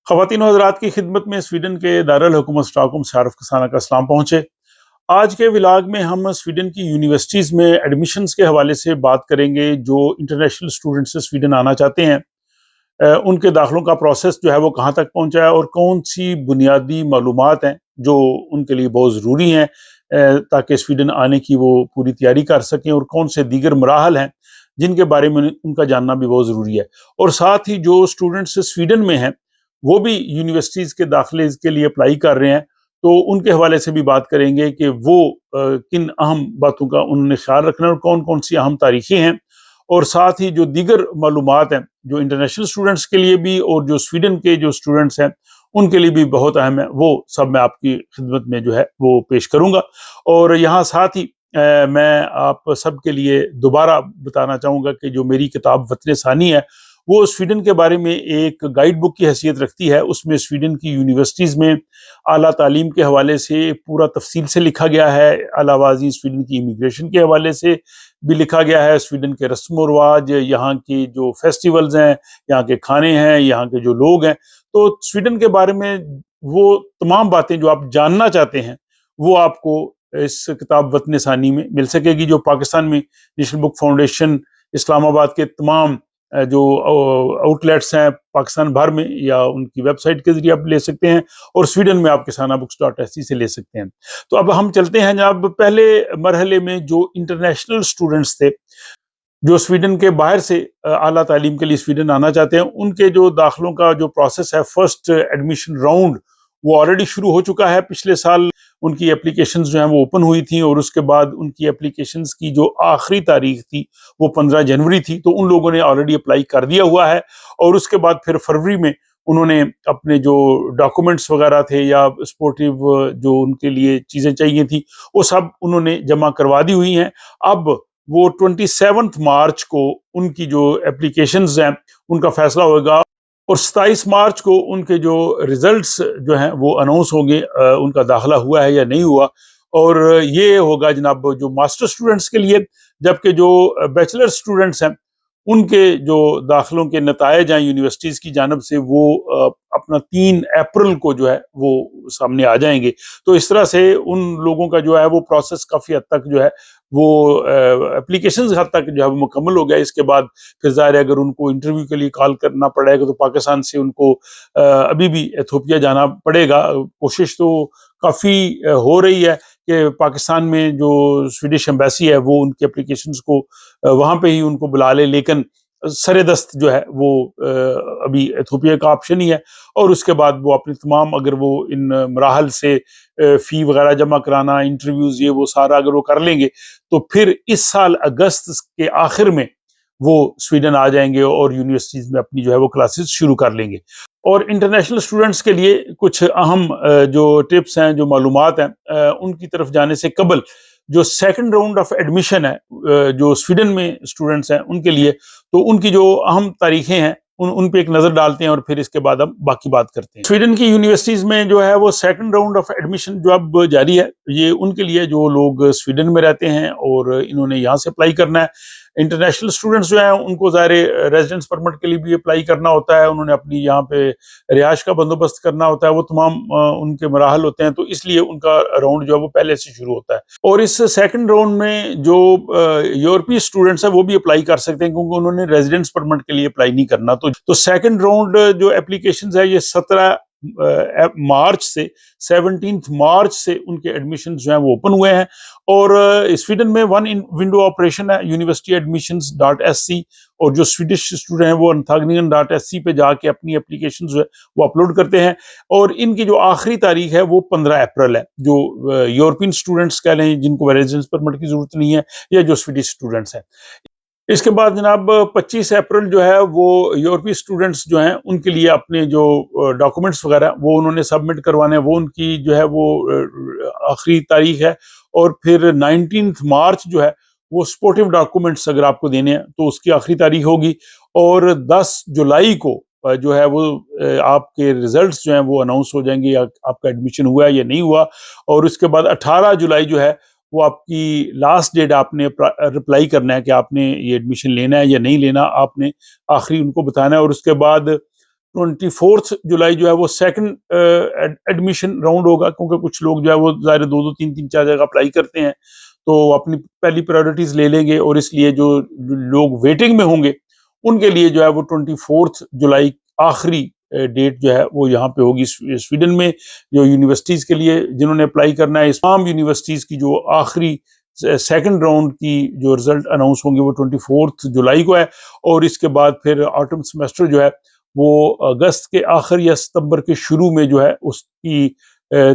خواتین و حضرات کی خدمت میں سویڈن کے دارالحکومت اسٹاکہولم سے عارف کسانہ کا سلام پہنچے۔ آج کے ولاگ میں ہم سویڈن کی یونیورسٹیز میں ایڈمیشنز کے حوالے سے بات کریں گے۔ جو انٹرنیشنل اسٹوڈنٹس سویڈن آنا چاہتے ہیں ان کے داخلوں کا پروسیس جو ہے وہ کہاں تک پہنچا ہے، اور کون سی بنیادی معلومات ہیں جو ان کے لیے بہت ضروری ہیں تاکہ سویڈن آنے کی وہ پوری تیاری کر سکیں، اور کون سے دیگر مراحل ہیں جن کے بارے میں ان کا جاننا بھی بہت ضروری ہے۔ اور ساتھ ہی جو اسٹوڈنٹس سویڈن میں ہیں وہ بھی یونیورسٹیز کے داخلے کے لیے اپلائی کر رہے ہیں، تو ان کے حوالے سے بھی بات کریں گے کہ وہ کن اہم باتوں کا انہوں نے خیال رکھنا ہے اور کون کون سی اہم تاریخیں ہیں، اور ساتھ ہی جو دیگر معلومات ہیں جو انٹرنیشنل اسٹوڈنٹس کے لیے بھی اور جو سویڈن کے جو اسٹوڈنٹس ہیں ان کے لیے بھی بہت اہم ہے، وہ سب میں آپ کی خدمت میں جو ہے وہ پیش کروں گا۔ اور یہاں ساتھ ہی میں آپ سب کے لیے دوبارہ بتانا چاہوں گا کہ جو میری کتاب وطن ثانی ہے وہ سویڈن کے بارے میں ایک گائیڈ بک کی حیثیت رکھتی ہے۔ اس میں سویڈن کی یونیورسٹیز میں اعلیٰ تعلیم کے حوالے سے پورا تفصیل سے لکھا گیا ہے، علاوہ ازیں سویڈن کی امیگریشن کے حوالے سے بھی لکھا گیا ہے، سویڈن کے رسم و رواج، یہاں کے جو فیسٹیولز ہیں، یہاں کے کھانے ہیں، یہاں کے جو لوگ ہیں، تو سویڈن کے بارے میں وہ تمام باتیں جو آپ جاننا چاہتے ہیں وہ آپ کو اس کتاب وطن ثانی میں مل سکے گی، جو پاکستان میں نیشنل بک فاؤنڈیشن اسلام آباد کے تمام جو آؤٹ لیٹس ہیں پاکستان بھر میں، یا ان کی ویب سائٹ کے ذریعے آپ لے سکتے ہیں، اور سویڈن میں آپ ksanabooks.se سے لے سکتے ہیں۔ تو اب ہم چلتے ہیں جناب پہلے مرحلے میں۔ جو انٹرنیشنل اسٹوڈنٹس تھے جو سویڈن کے باہر سے اعلیٰ تعلیم کے لیے سویڈن آنا چاہتے ہیں، ان کے جو داخلوں کا جو پروسیس ہے، فرسٹ ایڈمیشن راؤنڈ وہ آلریڈی شروع ہو چکا ہے۔ پچھلے سال ان کی اپلیکیشنز جو ہیں وہ اوپن ہوئی تھیں، اور اس کے بعد ان کی اپلیکیشنز کی جو آخری تاریخ تھی وہ 15 جنوری تھی، تو ان لوگوں نے آلریڈی اپلائی کر دیا ہوا ہے، اور اس کے بعد پھر فروری میں انہوں نے اپنے جو ڈاکومنٹس وغیرہ تھے یا سپورٹیو جو ان کے لیے چیزیں چاہیے تھیں وہ سب انہوں نے جمع کروا دی ہوئی ہیں۔ اب وہ 27 مارچ کو ان کی جو اپلیکیشنز ہیں ان کا فیصلہ ہوگا، اور 27 مارچ کو ان کے جو ریزلٹس جو ہیں وہ اناؤنس ہوں گے، ان کا داخلہ ہوا ہے یا نہیں ہوا۔ اور یہ ہوگا جناب جو ماسٹر اسٹوڈنٹس کے لیے، جبکہ جو بیچلر اسٹوڈنٹس ہیں ان کے جو داخلوں کے نتائج ہیں یونیورسٹیز کی جانب سے وہ اپنا 3 اپریل کو جو ہے وہ سامنے آ جائیں گے۔ تو اس طرح سے ان لوگوں کا جو ہے وہ پروسیس کافی حد تک جو ہے وہ اپلیکیشنز حد تک جو ہے وہ مکمل ہو گیا۔ اس کے بعد پھر ظاہر ہے اگر ان کو انٹرویو کے لیے کال کرنا پڑے گا تو پاکستان سے ان کو ابھی بھی ایتھوپیا جانا پڑے گا۔ کوشش تو کافی ہو رہی ہے کہ پاکستان میں جو سویڈش ایمبیسی ہے وہ ان کی اپلیکیشنز کو وہاں پہ ہی ان کو بلا لے، لیکن سر دست جو ہے وہ ابھی ایتھوپیا کا آپشن ہی ہے۔ اور اس کے بعد وہ اپنے تمام اگر وہ ان مراحل سے فی وغیرہ جمع کرانا، انٹرویوز، یہ وہ سارا اگر وہ کر لیں گے تو پھر اس سال اگست کے آخر میں وہ سویڈن آ جائیں گے اور یونیورسٹیز میں اپنی جو ہے وہ کلاسز شروع کر لیں گے۔ اور انٹرنیشنل اسٹوڈنٹس کے لیے کچھ اہم جو ٹپس ہیں، جو معلومات ہیں، ان کی طرف جانے سے قبل جو سیکنڈ راؤنڈ آف ایڈمیشن ہے جو سویڈن میں اسٹوڈنٹس ہیں ان کے لیے، تو ان کی جو اہم تاریخیں ہیں ان پہ ایک نظر ڈالتے ہیں، اور پھر اس کے بعد ہم باقی بات کرتے ہیں۔ سویڈن کی یونیورسٹیز میں جو ہے وہ سیکنڈ راؤنڈ آف ایڈمیشن جو اب جاری ہے، یہ ان کے لیے جو لوگ سویڈن میں رہتے ہیں اور انہوں نے یہاں سے اپلائی کرنا ہے۔ انٹرنیشنل اسٹوڈنٹس جو ہیں ان کو ظاہر ریزیڈنس پرمٹ کے لیے بھی اپلائی کرنا ہوتا ہے، انہوں نے اپنی یہاں پہ رہائش کا بندوبست کرنا ہوتا ہے، وہ تمام ان کے مراحل ہوتے ہیں، تو اس لیے ان کا راؤنڈ جو ہے وہ پہلے سے شروع ہوتا ہے۔ اور اس سیکنڈ راؤنڈ میں جو یورپی اسٹوڈنٹس ہیں وہ بھی اپلائی کر سکتے ہیں، کیونکہ انہوں نے ریزیڈنس پرمٹ کے لیے اپلائی نہیں کرنا۔ تو سیکنڈ راؤنڈ جو اپلیکیشنز ہے یہ 17 مارچ سے 17 مارچ سے ان کے ایڈمیشن جو ہیں وہ اوپن ہوئے ہیں۔ اور سویڈن میں ون ونڈو آپریشن ہے، universityadmissions.se، اور جو سویڈش اسٹوڈنٹ ہیں وہ anthagningen.se پہ جا کے اپنی اپلیکیشن جو ہے وہ اپلوڈ کرتے ہیں، اور ان کی جو آخری تاریخ ہے وہ 15 اپریل ہے۔ جو یورپین اسٹوڈنٹس کہہ لیں جن کو ریزیڈنس پرمٹ کی ضرورت نہیں ہے، یا جو سویڈش اسٹوڈنٹس ہیں۔ اس کے بعد جناب 25 اپریل جو ہے وہ یورپی اسٹوڈنٹس جو ہیں ان کے لیے اپنے جو ڈاکومنٹس وغیرہ وہ انہوں نے سبمٹ کروانے ہیں، وہ ان کی جو ہے وہ آخری تاریخ ہے۔ اور پھر 19 مارچ جو ہے وہ سپورٹیو ڈاکومنٹس اگر آپ کو دینے ہیں تو اس کی آخری تاریخ ہوگی، اور 10 جولائی کو جو ہے وہ آپ کے ریزلٹس جو ہیں وہ اناؤنس ہو جائیں گے، یا آپ کا ایڈمیشن ہوا ہے یا نہیں ہوا۔ اور اس کے بعد 18 جولائی جو ہے وہ آپ کی لاسٹ ڈیٹ، آپ نے رپلائی کرنا ہے کہ آپ نے یہ ایڈمیشن لینا ہے یا نہیں لینا، آپ نے آخری ان کو بتانا ہے۔ اور اس کے بعد 24 جولائی جو ہے وہ سیکنڈ ایڈمیشن راؤنڈ ہوگا، کیونکہ کچھ لوگ جو ہے وہ ظاہر 2 2 3 3 4 جگہ اپلائی کرتے ہیں، تو اپنی پہلی پرائیورٹیز لے لیں گے، اور اس لیے جو لوگ ویٹنگ میں ہوں گے ان کے لیے جو ہے وہ 24 جولائی آخری ڈیٹ جو ہے وہ یہاں پہ ہوگی سویڈن میں. جو یونیورسٹیز کے لیے جنہوں نے اپلائی کرنا ہے، تمام یونیورسٹیز کی جو آخری سیکنڈ راؤنڈ کی جو رزلٹ اناؤنس ہوں گے وہ 24 جولائی کو ہے. اور اس کے بعد پھر آٹم سیمسٹر جو ہے وہ اگست کے آخر یا ستمبر کے شروع میں جو ہے اس کی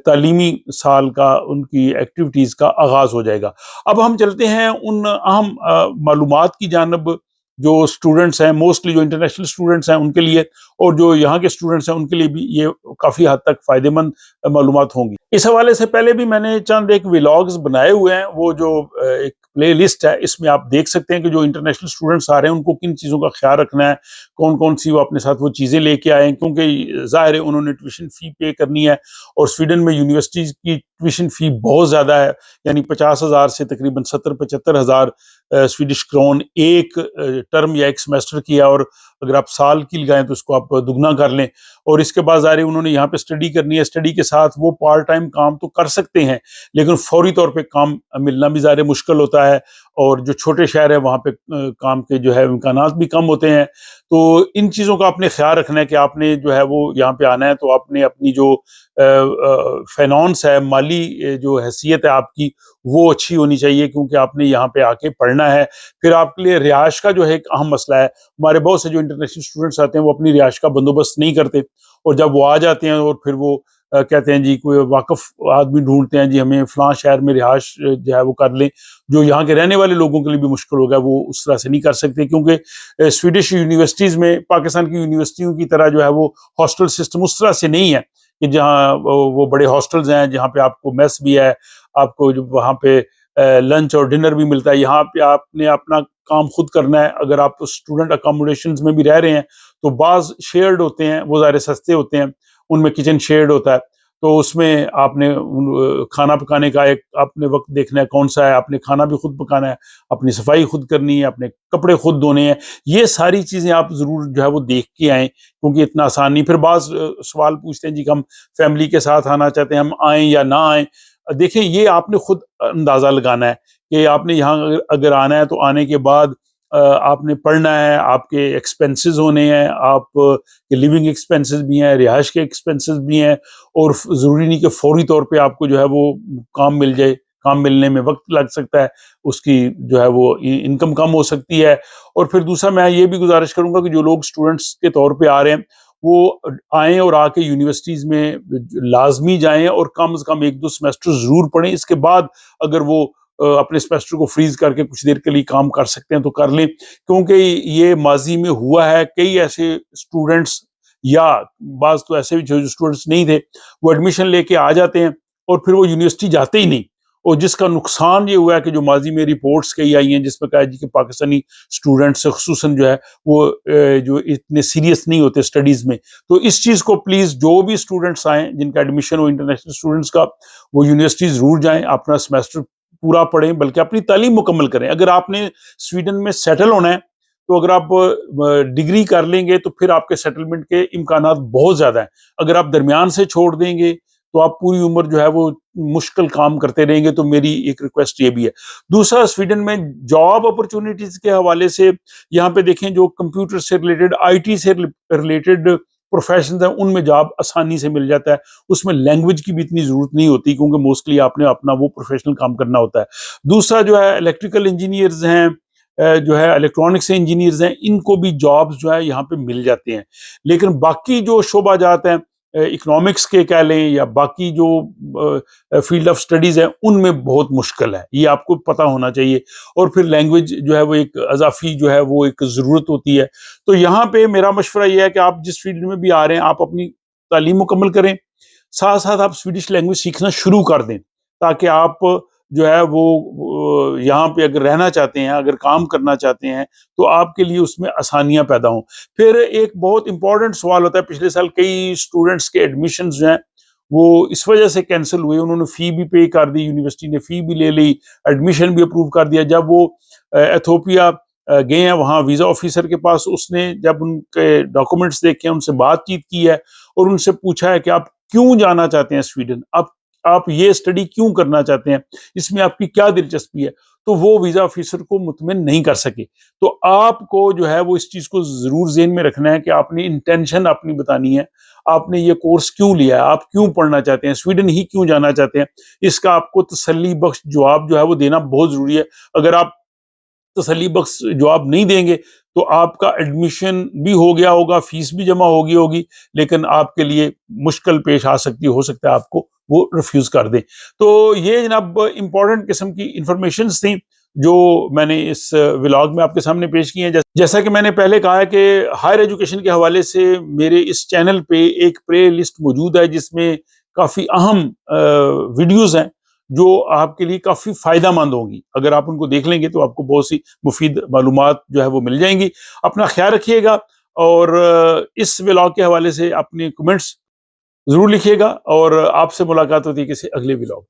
تعلیمی سال کا ان کی ایکٹیویٹیز کا آغاز ہو جائے گا. اب ہم چلتے ہیں ان اہم معلومات کی جانب جو اسٹوڈنٹس ہیں، موسٹلی جو انٹرنیشنل اسٹوڈنٹس ہیں ان کے لیے، اور جو یہاں کے اسٹوڈنٹس ہیں ان کے لیے بھی یہ کافی حد تک فائدہ مند معلومات ہوں گی. اس حوالے سے پہلے بھی میں نے چند ایک ولاگز بنائے ہوئے ہیں، وہ جو ایک پلے لسٹ ہے، اس میں آپ دیکھ سکتے ہیں کہ جو انٹرنیشنل اسٹوڈنٹس آ رہے ہیں ان کو کن چیزوں کا خیال رکھنا ہے، کون کون سی وہ اپنے ساتھ وہ چیزیں لے کے آئے ہیں، کیونکہ ظاہر ہے انہوں نے ٹیوشن فی پے کرنی ہے، اور سویڈن میں یونیورسٹیز کی ٹیوشن فی بہت زیادہ ہے، یعنی 50,000 سے تقریباً 70-75,000 سویڈش کرون ایک ٹرم یا ایک سیمسٹر کی ہے، اور اگر آپ سال کی لگائیں تو اس کو آپ دگنا کر لیں. اور اس کے بعد ظاہر انہوں نے یہاں پہ اسٹڈی کرنی ہے، اسٹڈی کے ساتھ وہ پارٹ ٹائم کام تو کر سکتے ہیں، لیکن فوری طور پہ کام ملنا بھی ظاہر مشکل ہوتا ہے، اور جو چھوٹے شہر ہیں وہاں پہ کام کے جو ہے امکانات بھی کم ہوتے ہیں. تو ان چیزوں کا آپ نے خیال رکھنا ہے کہ آپ نے جو ہے وہ یہاں پہ آنا ہے تو آپ نے اپنی جو فائنانس ہے، مالی جو حیثیت ہے آپ کی، وہ اچھی ہونی چاہیے، کیونکہ آپ نے یہاں پہ آ کے پڑھنا ہے. پھر آپ کے لیے رہائش کا جو ہے ایک اہم مسئلہ ہے. ہمارے بہت سے جو انٹرنیشنل اسٹوڈنٹس آتے ہیں وہ اپنی رہائش کا بندوبست نہیں کرتے، اور جب وہ آ جاتے ہیں اور پھر وہ کہتے ہیں جی کوئی واقف آدمی ڈھونڈتے ہیں، جی ہمیں فلاں شہر میں رہائش جو ہے وہ کر لیں، جو یہاں کے رہنے والے لوگوں کے لیے بھی مشکل ہوگا، وہ اس طرح سے نہیں کر سکتے، کیونکہ سویڈش یونیورسٹیز میں پاکستان کی یونیورسٹیوں کی طرح جو ہے وہ ہاسٹل سسٹم اس طرح سے نہیں ہے کہ جہاں وہ بڑے ہاسٹلز ہیں جہاں پہ آپ کو میس بھی ہے، آپ کو وہاں پہ لنچ اور ڈنر بھی ملتا ہے. یہاں پہ آپ نے اپنا کام خود کرنا ہے. اگر آپ اسٹوڈنٹ اکاموڈیشنز میں بھی رہ رہے ہیں تو بعض شیئرڈ ہوتے ہیں، وہ ظاہر سستے ہوتے ہیں، ان میں کچن شیئرڈ ہوتا ہے، تو اس میں آپ نے کھانا پکانے کا ایک آپ نے وقت دیکھنا ہے کون سا ہے، آپ نے کھانا بھی خود پکانا ہے، اپنی صفائی خود کرنی ہے، اپنے کپڑے خود دھونے ہیں. یہ ساری چیزیں آپ ضرور جو ہے وہ دیکھ کے آئیں، کیونکہ اتنا آسان نہیں. پھر بعض سوال پوچھتے ہیں جی کہ ہم فیملی کے ساتھ آنا چاہتے ہیں، ہم آئیں یا نہ آئیں. دیکھیں یہ آپ نے خود اندازہ لگانا ہے کہ آپ نے یہاں اگر آنا ہے تو آنے کے بعد آپ نے پڑھنا ہے، آپ کے ایکسپینسز ہونے ہیں، آپ کے لیونگ ایکسپینسز بھی ہیں، رہائش کے ایکسپینسز بھی ہیں، اور ضروری نہیں کہ فوری طور پہ آپ کو جو ہے وہ کام مل جائے. کام ملنے میں وقت لگ سکتا ہے، اس کی جو ہے وہ انکم کم ہو سکتی ہے. اور پھر دوسرا میں یہ بھی گزارش کروں گا کہ جو لوگ اسٹوڈنٹس کے طور پہ آ رہے ہیں وہ آئیں اور آ کے یونیورسٹیز میں لازمی جائیں، اور کم از کم 1 2 سیمسٹر ضرور پڑھیں. اس کے بعد اگر وہ اپنے سیمسٹر کو فریز کر کے کچھ دیر کے لیے کام کر سکتے ہیں تو کر لیں، کیونکہ یہ ماضی میں ہوا ہے. کئی ایسے اسٹوڈنٹس یا بعض تو ایسے بھی جو اسٹوڈنٹس نہیں تھے وہ ایڈمیشن لے کے آ جاتے ہیں اور پھر وہ یونیورسٹی جاتے ہی نہیں، اور جس کا نقصان یہ ہوا ہے کہ جو ماضی میں رپورٹس کئی آئی ہیں جس میں کہا جی کہ پاکستانی اسٹوڈنٹس خصوصاً جو ہے وہ جو اتنے سیریس نہیں ہوتے اسٹڈیز میں. تو اس چیز کو پلیز جو بھی اسٹوڈنٹس آئیں جن کا ایڈمیشن ہو انٹرنیشنل اسٹوڈنٹس کا، وہ یونیورسٹی ضرور جائیں، اپنا سیمسٹر پورا پڑھیں، بلکہ اپنی تعلیم مکمل کریں. اگر آپ نے سویڈن میں سیٹل ہونا ہے تو اگر آپ ڈگری کر لیں گے تو پھر آپ کے سیٹلمنٹ کے امکانات بہت زیادہ ہیں. اگر آپ درمیان سے چھوڑ دیں گے تو آپ پوری عمر جو ہے وہ مشکل کام کرتے رہیں گے. تو میری ایک ریکویسٹ یہ بھی ہے. دوسرا، سویڈن میں جاب اپرچونیٹیز کے حوالے سے یہاں پہ دیکھیں جو کمپیوٹر سے ریلیٹڈ، آئی ٹی سے ریلیٹڈ پروفیشنز ہیں ان میں جاب آسانی سے مل جاتا ہے. اس میں لینگویج کی بھی اتنی ضرورت نہیں ہوتی کیونکہ موسٹلی آپ نے اپنا وہ پروفیشنل کام کرنا ہوتا ہے. دوسرا جو ہے الیکٹریکل انجینئرز ہیں، جو ہے الیکٹرانکس انجینئرز ہیں، ان کو بھی جابز جو ہے یہاں پہ مل جاتے ہیں. لیکن باقی جو شعبہ جات ہیں اکنامکس کے کہہ لیں یا باقی جو فیلڈ آف سٹڈیز ہیں ان میں بہت مشکل ہے، یہ آپ کو پتہ ہونا چاہیے. اور پھر لینگویج جو ہے وہ ایک اضافی جو ہے وہ ایک ضرورت ہوتی ہے. تو یہاں پہ میرا مشورہ یہ ہے کہ آپ جس فیلڈ میں بھی آ رہے ہیں آپ اپنی تعلیم مکمل کریں، ساتھ ساتھ آپ سویڈش لینگویج سیکھنا شروع کر دیں، تاکہ آپ جو ہے وہ یہاں پہ اگر رہنا چاہتے ہیں، اگر کام کرنا چاہتے ہیں تو آپ کے لیے اس میں آسانیاں پیدا ہوں. پھر ایک بہت امپورٹنٹ سوال ہوتا ہے، پچھلے سال کئی اسٹوڈنٹس کے ایڈمیشنز جو ہیں وہ اس وجہ سے کینسل ہوئے، انہوں نے فی بھی پے کر دی، یونیورسٹی نے فی بھی لے لی، ایڈمیشن بھی اپروو کر دیا. جب وہ ایتھوپیا گئے ہیں وہاں ویزا آفیسر کے پاس، اس نے جب ان کے ڈاکومنٹس دیکھے، ان سے بات چیت کی ہے اور ان سے پوچھا ہے کہ آپ کیوں جانا چاہتے ہیں سویڈن، آپ یہ اسٹڈی کیوں کرنا چاہتے ہیں، اس میں آپ کی کیا دلچسپی ہے، تو وہ ویزا آفیسر کو مطمئن نہیں کر سکے۔ تو آپ کو جو ہے وہ اس چیز کو ضرور ذہن میں رکھنا ہے کہ آپ نے انٹینشن اپنی بتانی ہے، آپ نے یہ کورس کیوں لیا ہے، آپ کیوں پڑھنا چاہتے ہیں، سویڈن ہی کیوں جانا چاہتے ہیں۔ اس کا آپ کو تسلی بخش جواب جو ہے وہ دینا بہت ضروری ہے۔ اگر آپ تسلی بخش جواب نہیں دیں گے تو آپ کا ایڈمیشن بھی ہو گیا ہوگا، فیس بھی جمع ہوگی، لیکن آپ کے لیے مشکل پیش آ سکتی، ہو سکتا ہے آپ کو وہ ریفیوز کر دیں۔ تو یہ جناب امپورٹنٹ قسم کی انفارمیشنز تھیں جو میں نے اس ولاگ میں آپ کے سامنے پیش کی ہیں۔ جیسا کہ میں نے پہلے کہا ہے کہ ہائر ایجوکیشن کے حوالے سے میرے اس چینل پہ ایک پلے لسٹ موجود ہے جس میں کافی اہم ویڈیوز ہیں جو آپ کے لیے کافی فائدہ مند ہوں گی۔ اگر آپ ان کو دیکھ لیں گے تو آپ کو بہت سی مفید معلومات جو ہے وہ مل جائیں گی۔ اپنا خیال رکھیے گا، اور اس ولاگ کے حوالے سے اپنے کمنٹس ضرور لکھیے گا، اور آپ سے ملاقات ہوتی ہے کسی اگلے ولاگ۔